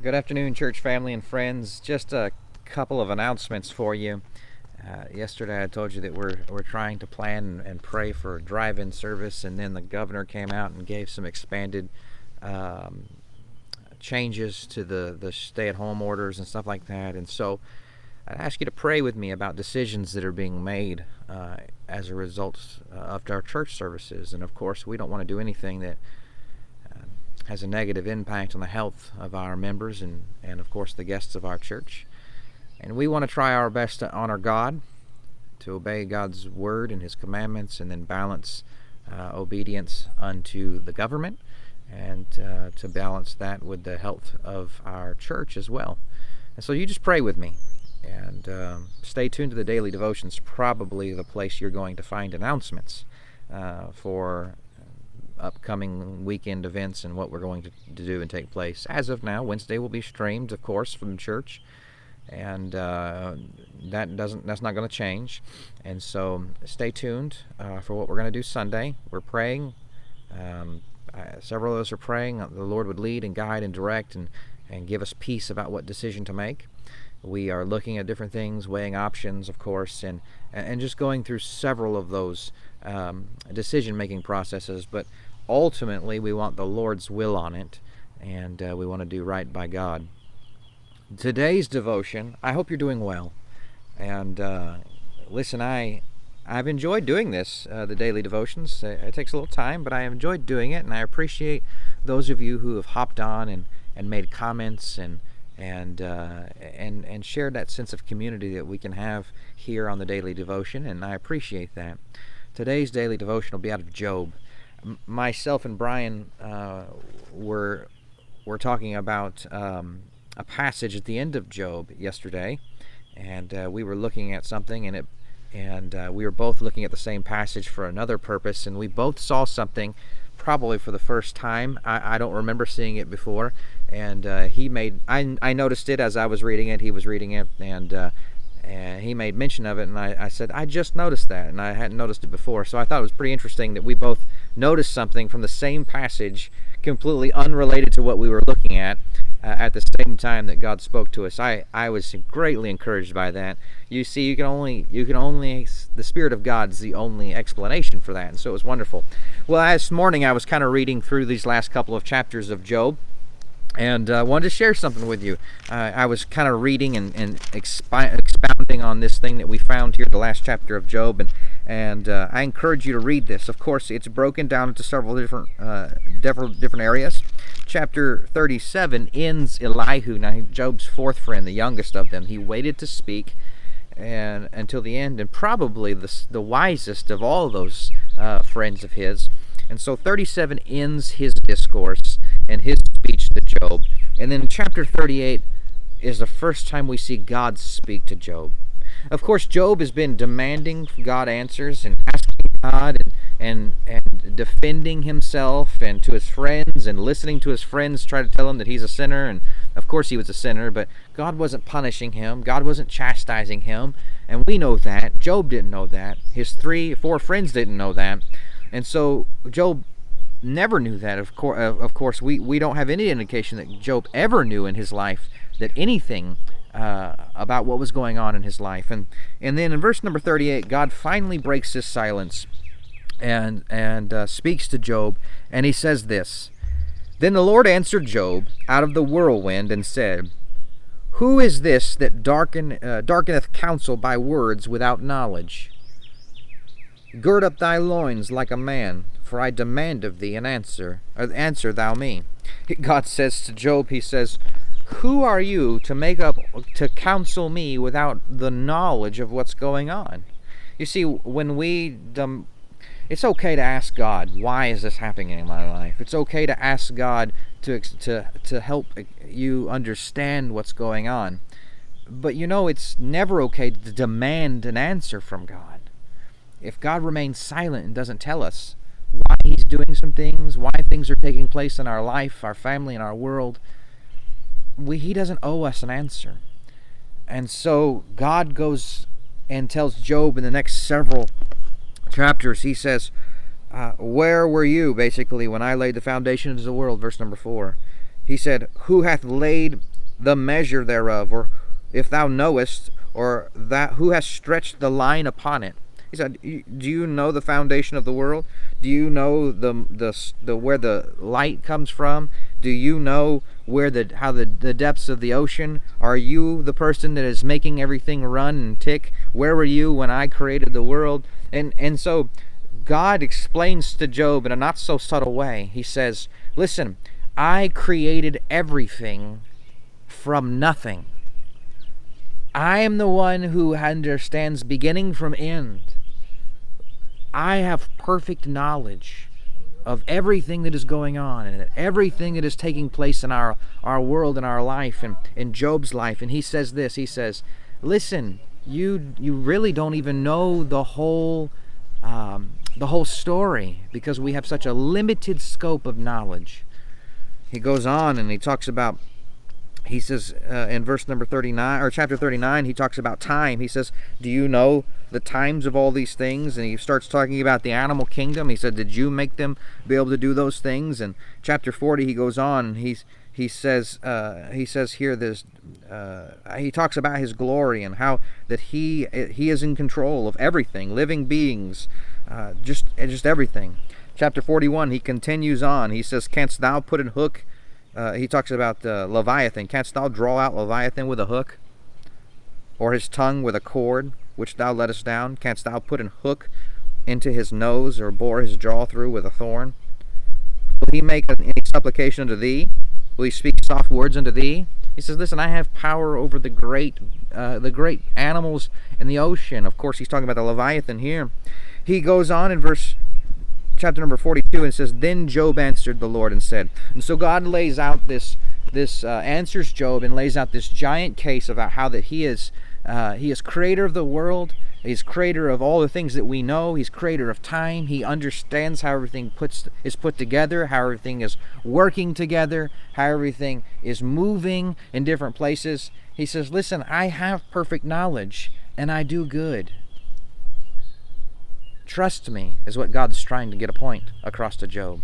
Good afternoon, church family and friends. Just a couple of announcements for you. Yesterday I told you that we're trying to plan and pray for a drive-in service, and then the governor came out and gave some expanded um, changes to the stay-at-home orders and stuff like that. And so I'd ask you to pray with me about decisions that are being made as a result of our church services. And of course, we don't want to do anything that has a negative impact on the health of our members and of course the guests of our church. And we want to try our best to honor God, to obey God's word and his commandments, and then balance obedience unto the government, and to balance that with the health of our church as well. And so you just pray with me, and stay tuned to the daily devotions. Probably the place you're going to find announcements for upcoming weekend events and what we're going to do and take place. As of now, Wednesday will be streamed, of course, from the church, and that's not going to change. And so stay tuned for what we're going to do Sunday. We're praying. Several of us are praying the Lord would lead and guide and direct and give us peace about what decision to make. We are looking at different things, weighing options, of course, and just going through several of those decision-making processes. But ultimately, we want the Lord's will on it, and we want to do right by God. Today's devotion, I hope you're doing well. And listen, I've enjoyed doing this, the daily devotions. It takes a little time, but I enjoyed doing it, and I appreciate those of you who have hopped on and made comments and shared that sense of community that we can have here on the daily devotion, and I appreciate that. Today's daily devotion will be out of Job. Myself and Brian were talking about a passage at the end of Job yesterday, and we were looking at something, and we were both looking at the same passage for another purpose, and we both saw something probably for the first time. I don't remember seeing it before, and I noticed it as I was reading it. He was reading it, and he made mention of it, and I said, I just noticed that, and I hadn't noticed it before. So I thought it was pretty interesting that we both noticed something from the same passage, completely unrelated to what we were looking at the same time that God spoke to us. I was greatly encouraged by that. You see, you can only the Spirit of God's the only explanation for that, and so it was wonderful. Well, this morning I was kind of reading through these last couple of chapters of Job, and wanted to share something with you. I was kind of reading and expounding on this thing that we found here, the last chapter of Job, and I encourage you to read this. Of course, it's broken down into several different areas. Chapter 37 ends Elihu, now Job's fourth friend, the youngest of them. He waited to speak and until the end, and probably the wisest of all those friends of his. And so 37 ends his discourse and his speech to Job. And then chapter 38 is the first time we see God speak to Job. Of course, Job has been demanding God answers and asking God and defending himself and to his friends, and listening to his friends try to tell him that he's a sinner. And of course he was a sinner, but God wasn't punishing him. God wasn't chastising him. And we know that. Job didn't know that. His 4 friends didn't know that. And so Job never knew that. Of course, we don't have any indication that Job ever knew in his life that anything about what was going on in his life. And then in verse number 38, God finally breaks his silence and speaks to Job, and he says this: Then the Lord answered Job out of the whirlwind and said, Who is this that darkeneth counsel by words without knowledge? Gird up thy loins like a man, for I demand of thee an answer. Answer thou me. God says to Job, he says, Who are you to counsel me without the knowledge of what's going on? You see, it's okay to ask God, why is this happening in my life? It's okay to ask God to help you understand what's going on. But it's never okay to demand an answer from God. If God remains silent and doesn't tell us why he's doing some things, why things are taking place in our life, our family, and our world, he doesn't owe us an answer. And so God goes and tells Job in the next several chapters, he says, where were you, basically, when I laid the foundations of the world? Verse number 4. He said, Who hath laid the measure thereof, or if thou knowest, or that who has stretched the line upon it. He said, do you know the foundation of the world? Do you know the where the light comes from? Do you know where how the depths of the ocean? Are you the person that is making everything run and tick? Where were you when I created the world? And so God explains to Job in a not so subtle way. He says, listen, I created everything from nothing. I am the one who understands beginning from end. I have perfect knowledge of everything that is going on and everything that is taking place in our world and our life and in Job's life. And he says this, he says, listen, you really don't even know the whole story, because we have such a limited scope of knowledge. He goes on and he talks about, he says in verse number 39, or chapter 39, he talks about time. He says, do you know the times of all these things? And he starts talking about the animal kingdom. He said, did you make them be able to do those things? And chapter 40, he goes on and he says here this, he talks about his glory and how that he is in control of everything, living beings, just everything. Chapter 41, he continues on. He says, canst thou put an hook? He talks about Leviathan. Canst thou draw out Leviathan with a hook? Or his tongue with a cord, which thou lettest down? Canst thou put an hook into his nose, or bore his jaw through with a thorn? Will he make any supplication unto thee? Will he speak soft words unto thee? He says, listen, I have power over the great animals in the ocean. Of course, he's talking about the Leviathan here. He goes on in chapter number 42 and says, then Job answered the Lord and said. And so God lays out answers Job and lays out this giant case about how that he is creator of the world. He's creator of all the things that we know. He's creator of time. He understands how everything is put together, how everything is working together, how everything is moving in different places. He says, listen, I have perfect knowledge and I do good. Trust me, is what God's trying to get a point across to Job.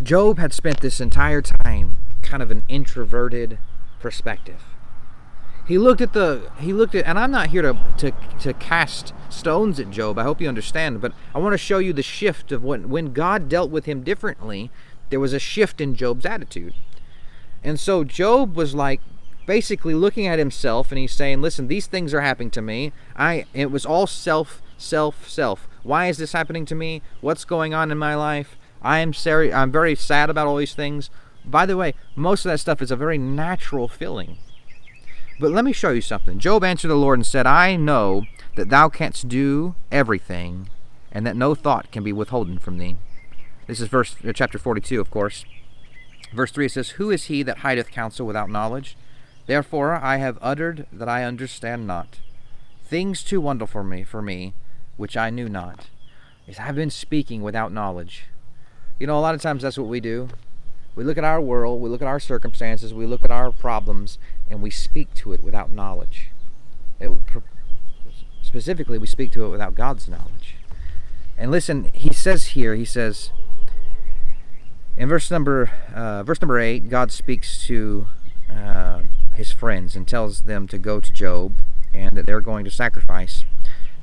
Job had spent this entire time kind of an introverted perspective. He looked at, and I'm not here to cast stones at Job. I hope you understand, but I want to show you the shift of when God dealt with him differently. There was a shift in Job's attitude. And so Job was like basically looking at himself and he's saying, listen, these things are happening to me. It was all self. Why is this happening to me? What's going on in my life? I'm very sad about all these things. By the way, most of that stuff is a very natural feeling. But let me show you something. Job answered the Lord and said, I know that thou canst do everything, and that no thought can be withholden from thee. This is chapter 42, of course. Verse 3, it says, who is he that hideth counsel without knowledge? Therefore I have uttered that I understand not. Things too wonderful for me, which I knew not. I've been speaking without knowledge. You know, a lot of times that's what we do. We look at our world, we look at our circumstances, we look at our problems, and we speak to it without knowledge. Specifically, we speak to it without God's knowledge. And listen, he says in verse number 8, God speaks to his friends and tells them to go to Job and that they're going to sacrifice.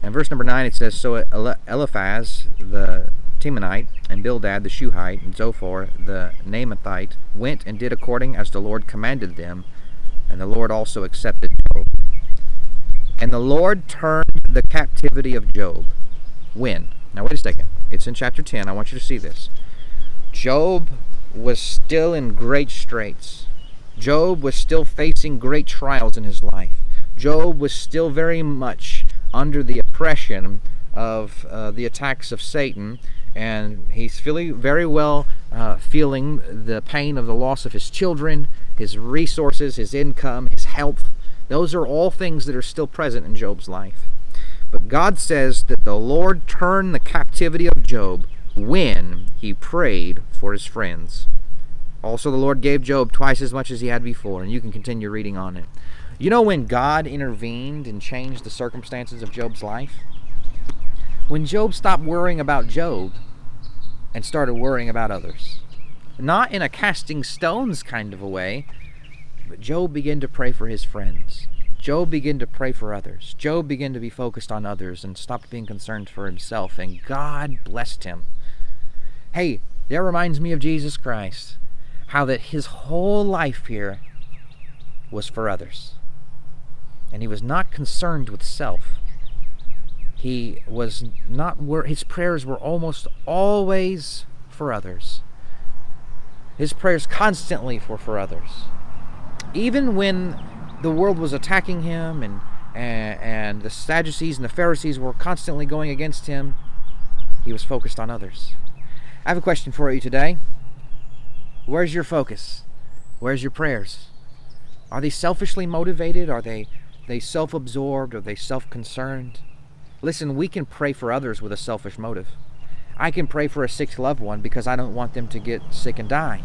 And verse number 9, it says, so Eliphaz the Temanite, and Bildad the Shuhite, and Zophar the Naamathite went and did according as the Lord commanded them, and the Lord also accepted Job. And the Lord turned the captivity of Job. When? Now wait a second. It's in chapter 10. I want you to see this. Job was still in great straits. Job was still facing great trials in his life. Job was still very much under the oppression of the attacks of Satan, and he's feeling the pain of the loss of his children, his resources, his income, his health. Those are all things that are still present in Job's life. But God says that the Lord turned the captivity of Job when he prayed for his friends. Also, the Lord gave Job twice as much as he had before, and you can continue reading on it. You know when God intervened and changed the circumstances of Job's life? When Job stopped worrying about Job and started worrying about others. Not in a casting stones kind of a way, But Job began to pray for his friends. Job began to pray for others. Job began to be focused on others and stopped being concerned for himself, and God blessed him. Hey, that reminds me of Jesus Christ, how that his whole life here was for others. And he was not concerned with self. He was not, his prayers were almost always for others. His prayers constantly were for others. Even when the world was attacking him and the Sadducees and the Pharisees were constantly going against him, he was focused on others. I have a question for you today. Where's your focus? Where's your prayers? Are they selfishly motivated? Are they self-absorbed? Are they self-concerned? Listen, we can pray for others with a selfish motive. I can pray for a sick loved one because I don't want them to get sick and die.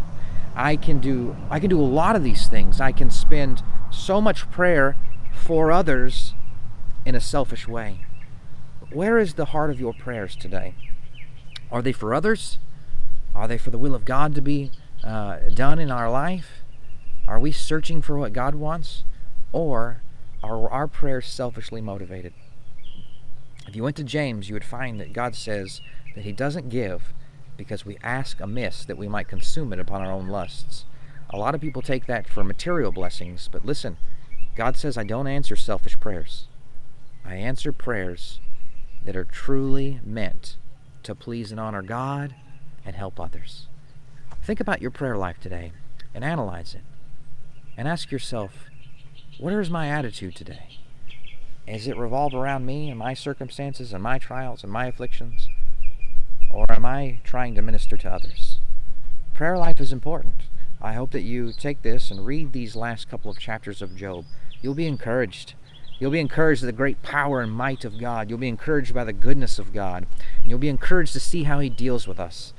I can do a lot of these things. I can spend so much prayer for others in a selfish way. Where is the heart of your prayers today? Are they for others? Are they for the will of God to be done in our life? Are we searching for what God wants? Or are our prayers selfishly motivated? If you went to James, you would find that God says that he doesn't give because we ask amiss that we might consume it upon our own lusts. A lot of people take that for material blessings, but listen, God says I don't answer selfish prayers. I answer prayers that are truly meant to please and honor God and help others. Think about your prayer life today and analyze it. And ask yourself, what is my attitude today? Does it revolve around me and my circumstances and my trials and my afflictions? Or am I trying to minister to others? Prayer life is important. I hope that you take this and read these last couple of chapters of Job. You'll be encouraged. You'll be encouraged by the great power and might of God. You'll be encouraged by the goodness of God. And you'll be encouraged to see how he deals with us.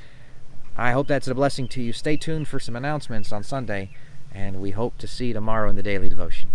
I hope that's a blessing to you. Stay tuned for some announcements on Sunday, and we hope to see you tomorrow in the Daily Devotion.